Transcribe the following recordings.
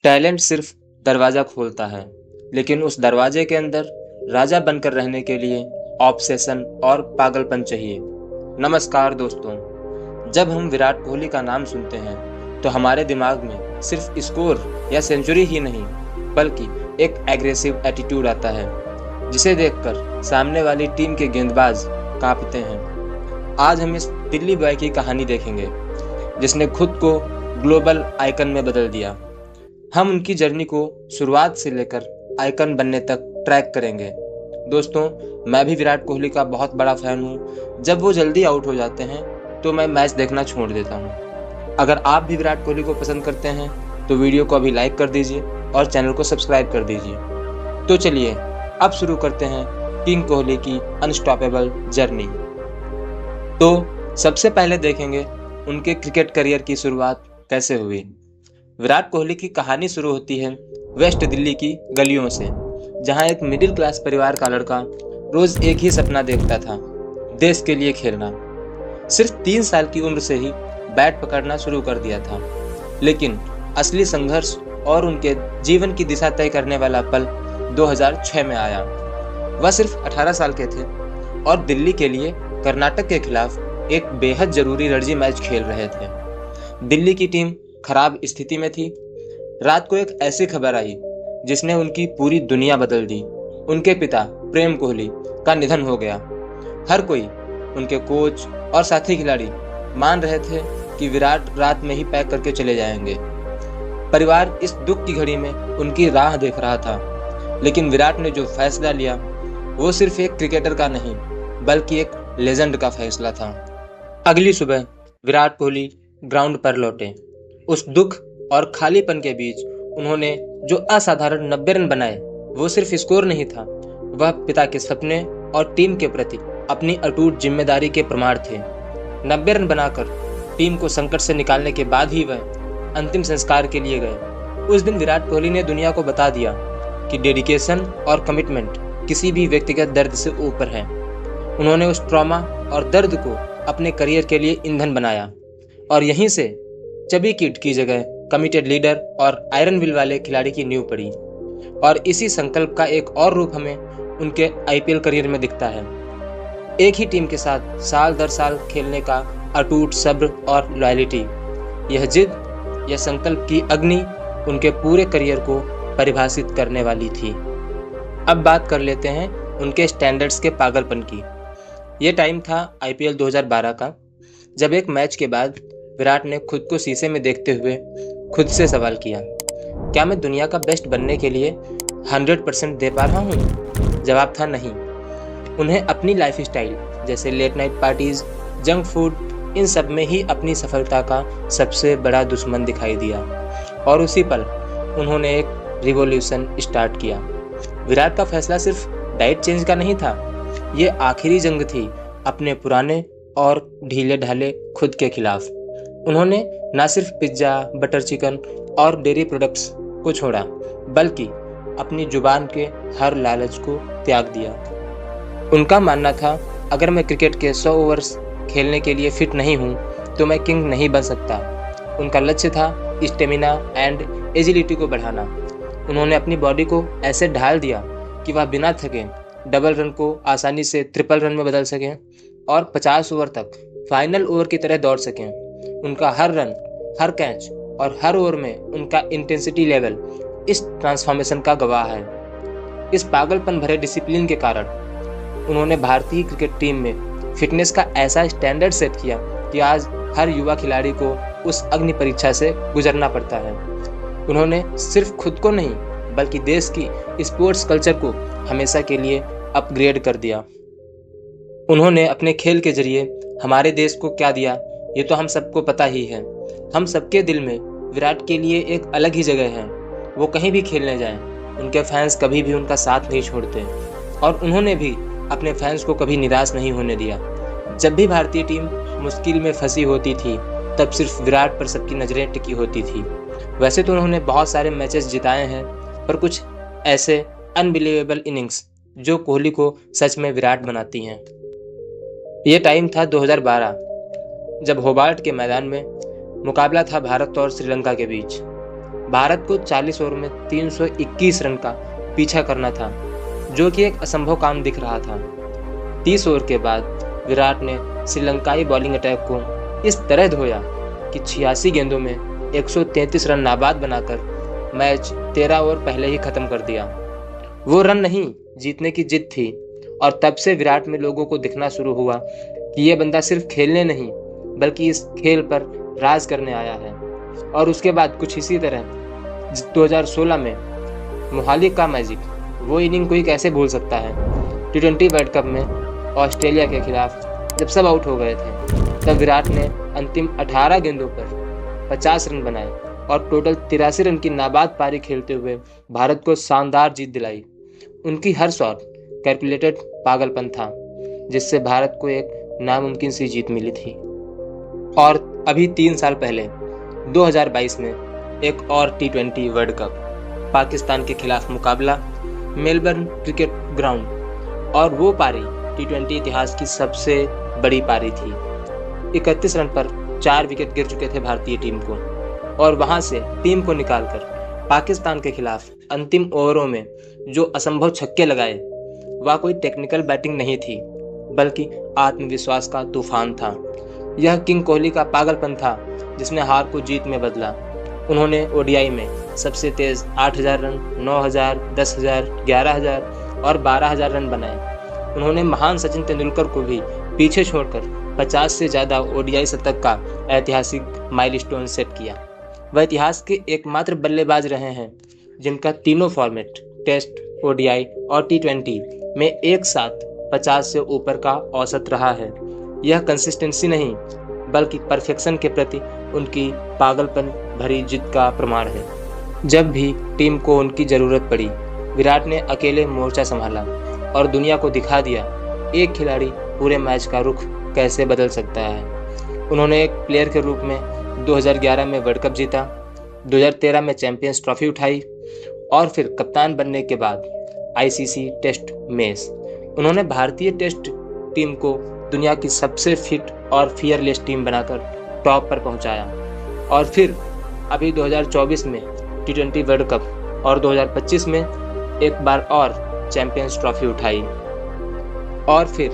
Talent सिर्फ दरवाजा खोलता है, लेकिन उस दरवाजे के अंदर राजा बनकर रहने के लिए ऑब्सेशन और पागलपन चाहिए। नमस्कार दोस्तों, जब हम विराट कोहली का नाम सुनते हैं तो हमारे दिमाग में सिर्फ स्कोर या सेंचुरी ही नहीं, बल्कि एक एग्रेसिव एटीट्यूड आता है, जिसे देखकर सामने वाली टीम के गेंदबाज कांपते हैं। आज हम इस दिल्ली बॉय की कहानी देखेंगे, जिसने खुद को ग्लोबल आइकन में बदल दिया। हम उनकी जर्नी को शुरुआत से लेकर आइकन बनने तक ट्रैक करेंगे। दोस्तों, मैं भी विराट कोहली का बहुत बड़ा फैन हूँ। जब वो जल्दी आउट हो जाते हैं तो मैं मैच देखना छोड़ देता हूँ। अगर आप भी विराट कोहली को पसंद करते हैं तो वीडियो को अभी लाइक कर दीजिए और चैनल को सब्सक्राइब कर दीजिए। तो चलिए अब शुरू करते हैं किंग कोहली की अनस्टॉपेबल जर्नी। तो सबसे पहले देखेंगे उनके क्रिकेट करियर की शुरुआत कैसे हुई। विराट कोहली की कहानी शुरू होती है वेस्ट दिल्ली की गलियों से, जहां एक मिडिल क्लास परिवार का लड़का रोज एक ही सपना देखता था, देश के लिए खेलना। सिर्फ 3 साल की उम्र से ही बैट पकड़ना शुरू कर दिया था, लेकिन असली संघर्ष और उनके जीवन की दिशा तय करने वाला पल 2006 में आया। वह सिर्फ 18 साल के थे और दिल्ली के लिए कर्नाटक के खिलाफ एक बेहद जरूरी रणजी मैच खेल रहे थे। दिल्ली की टीम खराब स्थिति में थी। रात को एक ऐसी खबर आई जिसने उनकी पूरी दुनिया बदल दी। उनके पिता प्रेम कोहली का निधन हो गया। हर कोई, उनके कोच और साथी खिलाड़ी मान रहे थे कि विराट रात में ही पैक करके चले जाएंगे। परिवार इस दुख की घड़ी में उनकी राह देख रहा था, लेकिन विराट ने जो फैसला लिया वो सिर्फ एक क्रिकेटर का नहीं, बल्कि एक लेजेंड का फैसला था। अगली सुबह विराट कोहली ग्राउंड पर लौटे। उस दुख और खालीपन के बीच उन्होंने जो असाधारण 90 रन बनाए, वो सिर्फ स्कोर नहीं था, वह पिता के सपने और टीम के प्रति अपनी अटूट जिम्मेदारी के प्रमाण थे। 90 रन बनाकर टीम को संकट से निकालने के बाद ही वह अंतिम संस्कार के लिए गए। उस दिन विराट कोहली ने दुनिया को बता दिया कि डेडिकेशन और कमिटमेंट किसी भी व्यक्तिगत दर्द से ऊपर है। उन्होंने उस ट्रॉमा और दर्द को अपने करियर के लिए ईंधन बनाया, और यहीं से चबी किड की जगह कमिटेड लीडर और आयरन विल वाले खिलाड़ी की नींव पड़ी। और इसी संकल्प का एक और रूप हमें उनके आईपीएल करियर में दिखता है। एक ही टीम के साथ साल दर साल खेलने का अटूट सब्र और लॉयल्टी, यह जिद, यह संकल्प की अग्नि उनके पूरे करियर को परिभाषित करने वाली थी। अब बात कर लेते हैं उनके स्टैंडर्ड्स के पागलपन की। ये टाइम था आईपीएल 2012 का, जब एक मैच के बाद विराट ने खुद को शीशे में देखते हुए खुद से सवाल किया, क्या मैं दुनिया का बेस्ट बनने के लिए 100% दे पा रहा हूँ? जवाब था नहीं। उन्हें अपनी लाइफ स्टाइल, जैसे late night parties, junk food, इन सब में ही अपनी सफलता का सबसे बड़ा दुश्मन दिखाई दिया। और उसी पल उन्होंने एक रिवॉल्यूशन स्टार्ट किया। विराट का फैसला सिर्फ डाइट चेंज का नहीं था, ये आखिरी जंग थी अपने पुराने और ढीले ढाले खुद के खिलाफ। उन्होंने न सिर्फ पिज्जा, बटर चिकन और डेयरी प्रोडक्ट्स को छोड़ा, बल्कि अपनी जुबान के हर लालच को त्याग दिया। उनका मानना था, अगर मैं क्रिकेट के 100 ओवर्स खेलने के लिए फिट नहीं हूँ तो मैं किंग नहीं बन सकता। उनका लक्ष्य था स्टेमिना एंड एजिलिटी को बढ़ाना। उन्होंने अपनी बॉडी को ऐसे ढाल दिया कि वह बिना थके डबल रन को आसानी से ट्रिपल रन में बदल सकें और 50 ओवर तक फाइनल ओवर की तरह दौड़ सकें। उनका हर रन, हर कैच और हर ओवर में उनका इंटेंसिटी लेवल इस ट्रांसफॉर्मेशन का गवाह है। इस पागलपन भरे डिसिप्लिन के कारण उन्होंने भारतीय क्रिकेट टीम में फिटनेस का ऐसा स्टैंडर्ड सेट किया कि आज हर युवा खिलाड़ी को उस अग्नि परीक्षा से गुजरना पड़ता है। उन्होंने सिर्फ खुद को नहीं, बल्कि देश की स्पोर्ट्स कल्चर को हमेशा के लिए अपग्रेड कर दिया। उन्होंने अपने खेल के जरिए हमारे देश को क्या दिया, ये तो हम सबको पता ही है। हम सबके दिल में विराट के लिए एक अलग ही जगह है। वो कहीं भी खेलने जाएं, उनके फैंस कभी भी उनका साथ नहीं छोड़ते, और उन्होंने भी अपने फैंस को कभी निराश नहीं होने दिया। जब भी भारतीय टीम मुश्किल में फंसी होती थी, तब सिर्फ विराट पर सबकी नज़रें टिकी होती थी। वैसे तो उन्होंने बहुत सारे मैचेस जिताए हैं, पर कुछ ऐसे अनबिलीवेबल इनिंग्स जो कोहली को सच में विराट बनाती हैं। ये टाइम था 2012, जब होबार्ट के मैदान में मुकाबला था भारत और श्रीलंका के बीच। भारत को 40 ओवर में 321 रन का पीछा करना था, जो कि एक असंभव काम दिख रहा था। 30 ओवर के बाद विराट ने श्रीलंकाई बॉलिंग अटैक को इस तरह धोया कि 86 गेंदों में 133 रन नाबाद बनाकर मैच 13 ओवर पहले ही खत्म कर दिया। वो रन नहीं, जीतने की जिद थी। और तब से विराट में लोगों को दिखना शुरू हुआ कि ये बंदा सिर्फ खेलने नहीं बल्कि इस खेल पर राज करने आया है। और उसके बाद कुछ इसी तरह 2016 में मोहाली का मैजिक, वो इनिंग कोई कैसे भूल सकता है। T20 वर्ल्ड कप में ऑस्ट्रेलिया के खिलाफ जब सब आउट हो गए थे, तब विराट ने अंतिम 18 गेंदों पर 50 रन बनाए और टोटल 83 रन की नाबाद पारी खेलते हुए भारत को शानदार जीत दिलाई। उनकी हर शॉट कैलकुलेटेड पागलपन था, जिससे भारत को एक नामुमकिन सी जीत मिली थी। और अभी 3 साल पहले 2022 में एक और T20 वर्ल्ड कप, पाकिस्तान के खिलाफ मुकाबला मेलबर्न क्रिकेट ग्राउंड, और वो पारी T20 इतिहास की सबसे बड़ी पारी थी। 31 रन पर 4 विकेट गिर चुके थे भारतीय टीम को, और वहां से टीम को निकालकर पाकिस्तान के खिलाफ अंतिम ओवरों में जो असंभव छक्के लगाए, वह कोई टेक्निकल बैटिंग नहीं थी बल्कि आत्मविश्वास का तूफान था। यह किंग कोहली का पागलपन था जिसने हार को जीत में बदला। उन्होंने ओडीआई में सबसे तेज 8000 रन, 9000, 10000, 11000 और 12000 रन बनाए। उन्होंने महान सचिन तेंदुलकर को भी पीछे छोड़कर 50 से ज़्यादा ओडीआई शतक का ऐतिहासिक माइलस्टोन सेट किया। वह इतिहास के एकमात्र बल्लेबाज रहे हैं जिनका तीनों फॉर्मेट, टेस्ट, ओडीआई और T20 में एक साथ 50 से ऊपर का औसत रहा है। यह कंसिस्टेंसी नहीं बल्कि परफेक्शन के प्रति उनकी पागलपन भरी जिद का प्रमाण है। जब भी टीम को उनकी ज़रूरत पड़ी, विराट ने अकेले मोर्चा संभाला और दुनिया को दिखा दिया एक खिलाड़ी पूरे मैच का रुख कैसे बदल सकता है। उन्होंने एक प्लेयर के रूप में 2011 में वर्ल्ड कप जीता, 2013 में चैंपियंस ट्रॉफी उठाई और फिर कप्तान बनने के बाद आईसीसी टेस्ट मैच उन्होंने भारतीय टेस्ट टीम को दुनिया की सबसे फिट और फियरलेस टीम बनाकर टॉप पर पहुंचाया। और फिर अभी 2024 में T20 वर्ल्ड कप और 2025 में एक बार और चैंपियंस ट्रॉफी उठाई। और फिर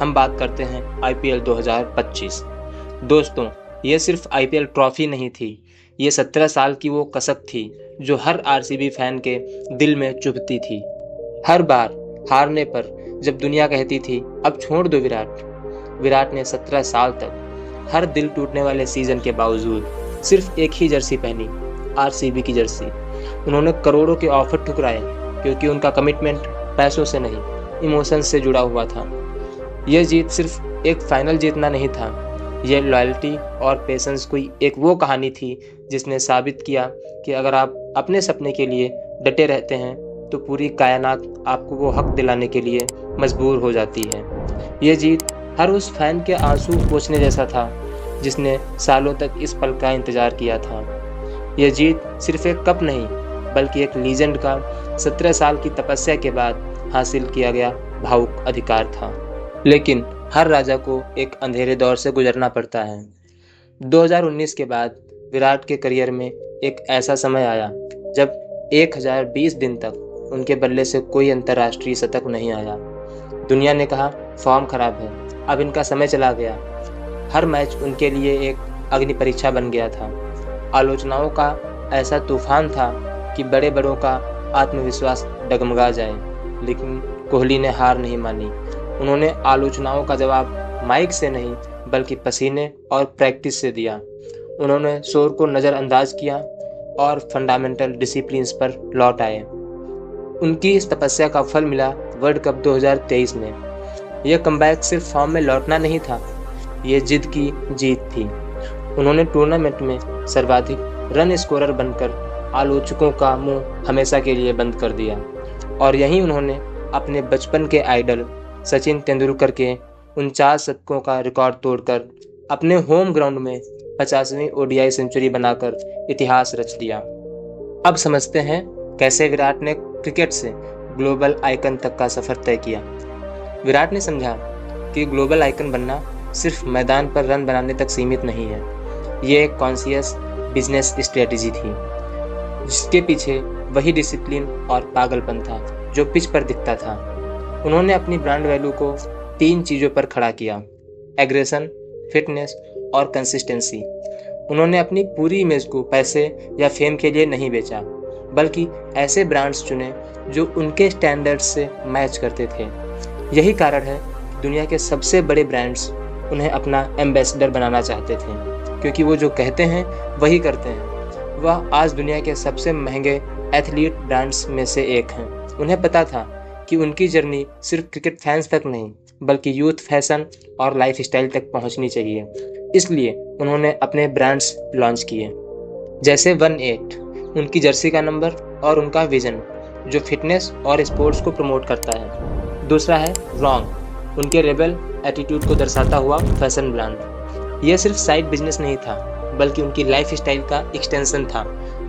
हम बात करते हैं IPL 2025। दोस्तों, ये सिर्फ IPL ट्रॉफी नहीं थी, ये 17 साल की वो कसक थी जो हर RCB फैन के दिल में चुभती थी। हर बार हारने पर जब दुनिया कहती थी अब छोड़ दो विराट ने 17 साल तक हर दिल टूटने वाले सीजन के बावजूद सिर्फ एक ही जर्सी पहनी, RCB की जर्सी। उन्होंने करोड़ों के ऑफर ठुकराए क्योंकि उनका कमिटमेंट पैसों से नहीं, इमोशन से जुड़ा हुआ था। यह जीत सिर्फ एक फाइनल जीतना नहीं था, यह लॉयल्टी और पेशेंस कोई एक वो कहानी थी जिसने साबित किया कि अगर आप अपने सपने के लिए डटे रहते हैं तो पूरी कायनात आपको वो हक दिलाने के लिए मजबूर हो जाती है। ये जीत हर उस फैन के आंसू पोंछने जैसा था जिसने सालों तक इस पल का इंतजार किया था। यह जीत सिर्फ एक कप नहीं बल्कि एक लीजेंड का 17 साल की तपस्या के बाद हासिल किया गया भावुक अधिकार था। लेकिन हर राजा को एक अंधेरे दौर से गुजरना पड़ता है। 2019 के बाद विराट के करियर में एक ऐसा समय आया जब 1020 दिन तक उनके बल्ले से कोई अंतर्राष्ट्रीय शतक नहीं आया। दुनिया ने कहा फॉर्म खराब है, अब इनका समय चला गया। हर मैच उनके लिए एक अग्नि परीक्षा बन गया था। आलोचनाओं का ऐसा तूफान था कि बड़े बड़ों का आत्मविश्वास डगमगा जाए, लेकिन कोहली ने हार नहीं मानी। उन्होंने आलोचनाओं का जवाब माइक से नहीं बल्कि पसीने और प्रैक्टिस से दिया। उन्होंने शोर को नज़रअंदाज किया और फंडामेंटल डिसिप्लिन्स पर लौट आए। उनकी इस तपस्या का फल मिला वर्ल्ड कप 2023 में। यह कमबैक सिर्फ फॉर्म में लौटना नहीं था, ये जिद की जीत थी। उन्होंने टूर्नामेंट में सर्वाधिक रन स्कोरर बनकर आलोचकों का मुंह हमेशा के लिए बंद कर दिया। और यहीं उन्होंने अपने बचपन के आइडल सचिन तेंदुलकर के 49 शतकों का रिकॉर्ड तोड़कर अपने होम ग्राउंड में 50वीं ODI सेंचुरी बनाकर इतिहास रच दिया। अब समझते हैं कैसे विराट ने क्रिकेट से ग्लोबल आइकन तक का सफर तय किया। विराट ने समझा कि ग्लोबल आइकन बनना सिर्फ मैदान पर रन बनाने तक सीमित नहीं है, ये एक कॉन्शियस बिजनेस स्ट्रेटजी थी। जिसके पीछे वही डिसिप्लिन और पागलपन था जो पिच पर दिखता था। उन्होंने अपनी ब्रांड वैल्यू को 3 चीज़ों पर खड़ा किया: एग्रेशन, फिटनेस और कंसिस्टेंसी। उन्होंने अपनी पूरी इमेज को पैसे या फेम के लिए नहीं बेचा, बल्कि ऐसे ब्रांड्स चुने जो उनके स्टैंडर्ड्स से मैच करते थे। यही कारण है दुनिया के सबसे बड़े ब्रांड्स उन्हें अपना एम्बेसडर बनाना चाहते थे, क्योंकि वो जो कहते हैं वही करते हैं। वह आज दुनिया के सबसे महंगे एथलीट ब्रांड्स में से एक हैं। उन्हें पता था कि उनकी जर्नी सिर्फ क्रिकेट फैंस तक नहीं, बल्कि यूथ, फैशन और लाइफस्टाइल तक पहुंचनी चाहिए। इसलिए उन्होंने अपने ब्रांड्स लॉन्च किए, जैसे 18 उनकी जर्सी का नंबर और उनका विजन जो फिटनेस और स्पोर्ट्स को प्रमोट करता है। दूसरा है रॉन्ग, उनके रेबल एटीट्यूड को दर्शाता हुआ फैशन ब्रांड। यह सिर्फ साइड बिजनेस नहीं था, बल्कि उनकी लाइफ स्टाइल का एक्सटेंशन था,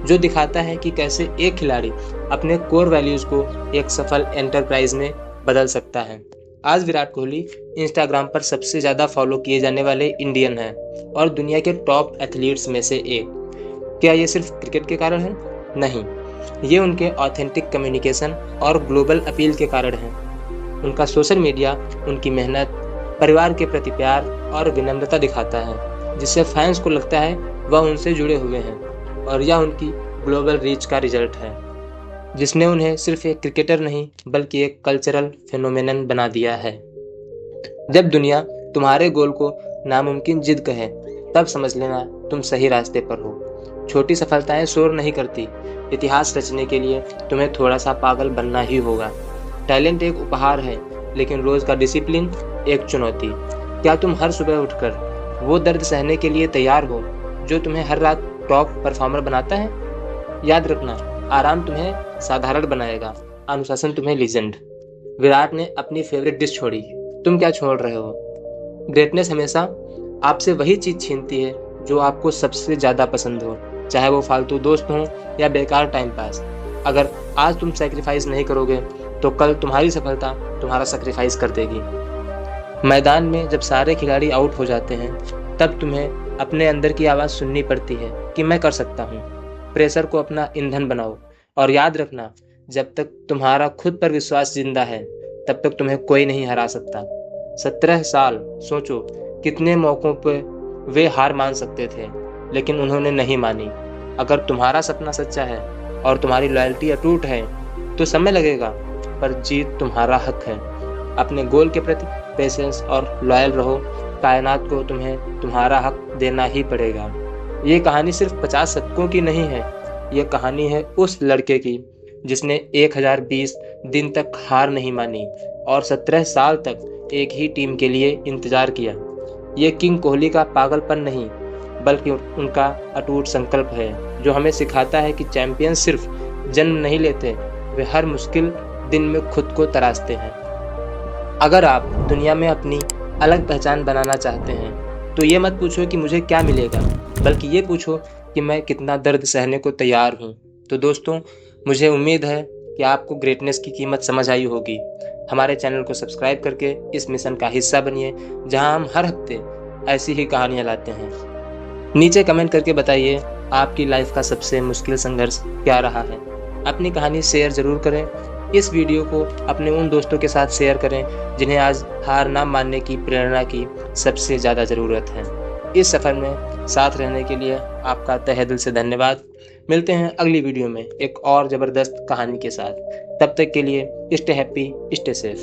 जो दिखाता है कि कैसे एक खिलाड़ी अपने कोर वैल्यूज़ को एक सफल एंटरप्राइज में बदल सकता है। आज विराट कोहली इंस्टाग्राम पर सबसे ज़्यादा फॉलो किए जाने वाले इंडियन हैं और दुनिया के टॉप एथलीट्स में से एक। क्या ये सिर्फ क्रिकेट के कारण है? नहीं, ये उनके ऑथेंटिक कम्युनिकेशन और ग्लोबल अपील के कारण है। उनका सोशल मीडिया उनकी मेहनत, परिवार के प्रति प्यार और विनम्रता दिखाता है, जिससे फैंस को लगता है वह उनसे जुड़े हुए हैं। और यह उनकी ग्लोबल रीच का रिजल्ट है, जिसने उन्हें सिर्फ एक क्रिकेटर नहीं बल्कि एक कल्चरल फेनोमेनन बना दिया है। जब दुनिया तुम्हारे गोल को नामुमकिन जिद कहे, तब समझ लेना तुम सही रास्ते पर हो। छोटी सफलताएं शोर नहीं करती। इतिहास रचने के लिए तुम्हें थोड़ा सा पागल बनना ही होगा। टैलेंट एक उपहार है, लेकिन रोज का डिसिप्लिन एक चुनौती। क्या तुम हर सुबह उठकर वो दर्द सहने के लिए तैयार हो जो तुम्हें हर रात टॉप परफॉर्मर बनाता है? याद रखना, आराम तुम्हें साधारण बनाएगा, अनुशासन तुम्हें लीजेंड। विराट ने अपनी फेवरेट डिश छोड़ी, तुम क्या छोड़ रहे हो? ग्रेटनेस हमेशा आपसे वही चीज छीनती है जो आपको सबसे ज्यादा पसंद हो, चाहे वो फालतू दोस्त हों या बेकार टाइम पास। अगर आज तुम सैक्रिफाइस नहीं करोगे तो कल तुम्हारी सफलता तुम्हारा सैक्रिफाइस कर देगी। मैदान में जब सारे खिलाड़ी आउट हो जाते हैं, तब तुम्हें अपने अंदर की आवाज़ सुननी पड़ती है कि मैं कर सकता हूँ। प्रेशर को अपना ईंधन बनाओ और याद रखना, जब तक तुम्हारा खुद पर विश्वास जिंदा है, तब तक तुम्हें कोई नहीं हरा सकता। 17 साल, सोचो कितने मौक़ों पर वे हार मान सकते थे, लेकिन उन्होंने नहीं मानी। अगर तुम्हारा सपना सच्चा है और तुम्हारी लॉयल्टी अटूट है, तो समय लगेगा, पर जीत तुम्हारा हक है। अपने गोल के प्रति पेशेंस और लॉयल रहो। कायनात को तुम्हें तुम्हारा हक देना ही पड़ेगा। ये कहानी सिर्फ 50 शतकों की नहीं है, ये कहानी है उस लड़के की जिसने 1020 दिन तक हार नहीं मानी और 17 साल तक एक ही टीम के लिए इंतजार किया। ये किंग कोहली का पागलपन नहीं, बल्कि उनका अटूट संकल्प है, जो हमें सिखाता है कि चैंपियन सिर्फ जन्म नहीं लेते, वे हर मुश्किल दिन में खुद को तराशते हैं। अगर आप दुनिया में अपनी अलग पहचान बनाना चाहते हैं, तो ये मत पूछो कि मुझे क्या मिलेगा, बल्कि ये पूछो कि मैं कितना दर्द सहने को तैयार हूँ। तो दोस्तों, मुझे उम्मीद है कि आपको ग्रेटनेस की कीमत समझ आई होगी। हमारे चैनल को सब्सक्राइब करके इस मिशन का हिस्सा बनिए, जहां हम हर हफ्ते ऐसी ही कहानियां लाते हैं। नीचे कमेंट करके बताइए आपकी लाइफ का सबसे मुश्किल संघर्ष क्या रहा है। अपनी कहानी शेयर जरूर करें। इस वीडियो को अपने उन दोस्तों के साथ शेयर करें जिन्हें आज हार ना मानने की प्रेरणा की सबसे ज़्यादा ज़रूरत है। इस सफ़र में साथ रहने के लिए आपका तहे दिल से धन्यवाद। मिलते हैं अगली वीडियो में एक और ज़बरदस्त कहानी के साथ। तब तक के लिए स्टे हैप्पी, स्टे सेफ।